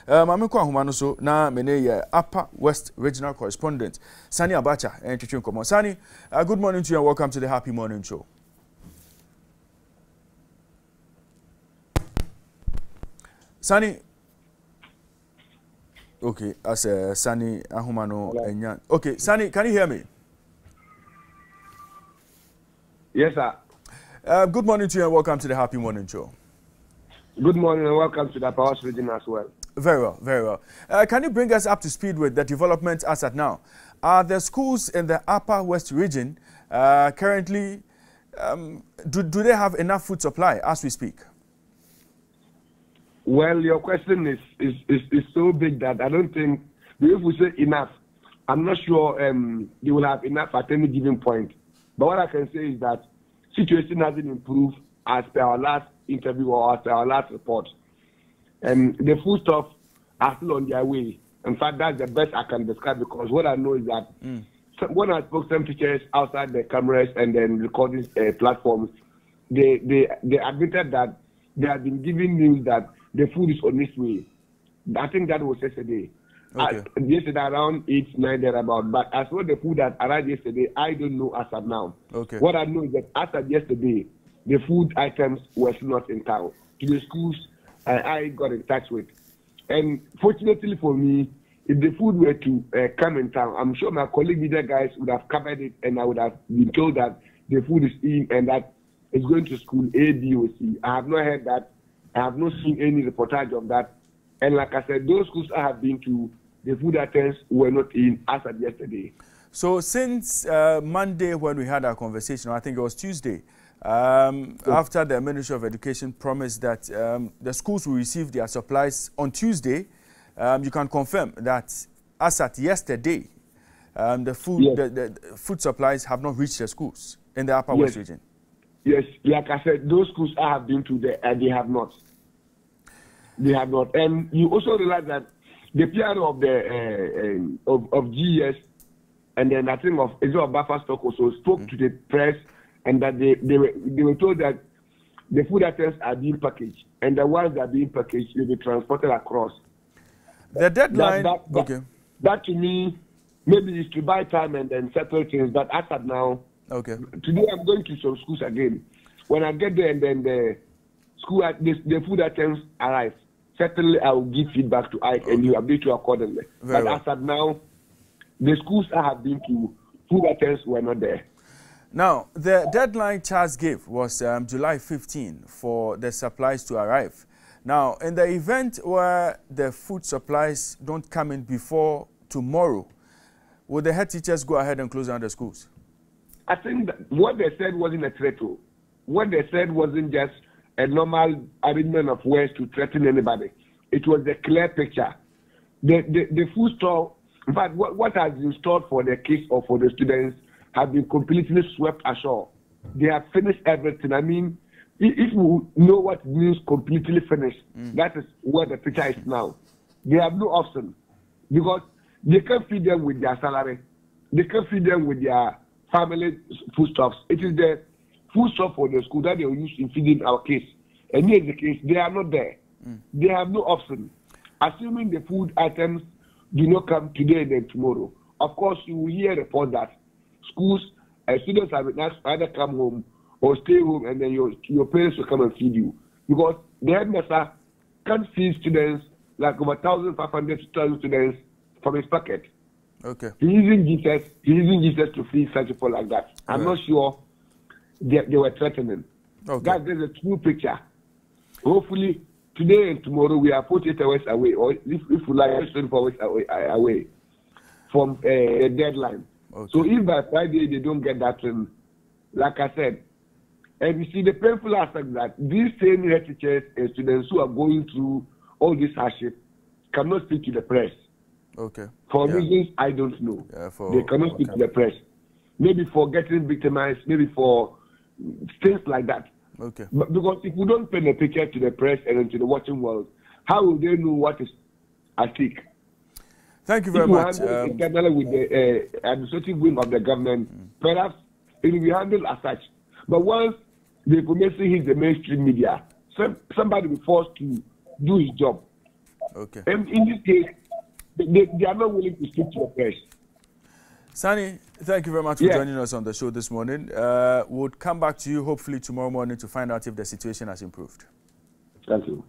Mami kwa humano so na mene Upper West Regional Correspondent Sani Abacha and Chichun Komo. Sani, good morning to you and welcome to the Happy Morning Show. Sani, okay, as Sani Ahumano Enyan. Okay, Sani, can you hear me? Yes, sir. Good morning to you and welcome to the Happy Morning Show. Good morning and welcome to the Upper West Region as well. Very well, very well. Can you bring us up to speed with the developments as at now? Are the schools in the Upper West Region currently, do they have enough food supply as we speak? Well, your question is so big that I don't think, if we say enough, I'm not sure they will have enough at any given point. But what I can say is that situation hasn't improved as per our last interview or as per our last report. The foodstuffs are still on their way. In fact, that's the best I can describe, because what I know is that when I spoke to some teachers outside the cameras and then recording platforms, they admitted that they have been giving news that the food is on its way. I think that was yesterday. Okay. Yesterday around 8, 9 thereabout. But as for the food that arrived yesterday, I don't know as of now. Okay. What I know is that as of yesterday, the food items were not in town. To the schools I got in touch with. And fortunately for me, if the food were to come in town, I'm sure my colleague media guys would have covered it, and I would have been told that the food is in and that it's going to school A, B, or C. I have not heard that. I have not seen any reportage of that. And like I said, those schools I have been to, the food items were not in as of yesterday. So since Monday when we had our conversation, or I think it was Tuesday, after the Ministry of Education promised that the schools will receive their supplies on Tuesday, you can confirm that as at yesterday, the food supplies have not reached the schools in the Upper West region. Yes, like I said, those schools I have been to, they have not. They have not. And you also realize that the PR of the of GES, and then I think of Israel Buffer Stock also spoke to the press, and that they were told that the food items are being packaged, and the ones that are being packaged will be transported across. The deadline. That to me, maybe is to buy time and then settle things. But as of now, today I'm going to some schools again. When I get there and then the food items arrive, certainly I will give feedback to Ike and you update you accordingly. But as of now, the schools I have been to, food items were not there. Now, the deadline Charles gave was July 15 for the supplies to arrive. Now, in the event where the food supplies don't come in before tomorrow, will the head teachers go ahead and close down the schools? I think that what they said wasn't a threat. What they said wasn't just a normal arrangement of words to threaten anybody. It was a clear picture. The food store, in fact, what has been stored for the kids or for the students have been completely swept ashore. They have finished everything. I mean, if you know what means completely finished, that is where the picture is now. They have no option because they can't feed them with their salary. They can't feed them with their family foodstuffs. It is the foodstuff for the school that they will use in feeding our kids. And in the case, they are not there. They have no option. Assuming the food items do not come today and then tomorrow, of course, you will hear reports that schools, students have been asked to either come home or stay home, and then your parents will come and feed you. Because the headmaster can't feed students, like over 1,500 students, from his pocket. Okay. He's using Jesus to feed such people like that. I'm not sure they were threatening. That's a true picture. Hopefully, today and tomorrow we are 48 hours away, or if we like, 24 hours away from a deadline. So if by Friday they don't get that, like I said, and you see the painful aspect that these same head teachers and students who are going through all this hardship cannot speak to the press. For reasons I don't know. They cannot speak to the press. Maybe for getting victimized, maybe for things like that. But because if we don't paint a picture to the press and to the watching world, how will they know what is at stake? Thank you very much. Internally with the administrative wing of the government, perhaps it will be handled as such. But once the information hits the mainstream media, somebody will be forced to do his job. Okay. And in this case, they are not willing to stick to the press. Sani, thank you very much for joining us on the show this morning. We'll come back to you hopefully tomorrow morning to find out if the situation has improved. Thank you.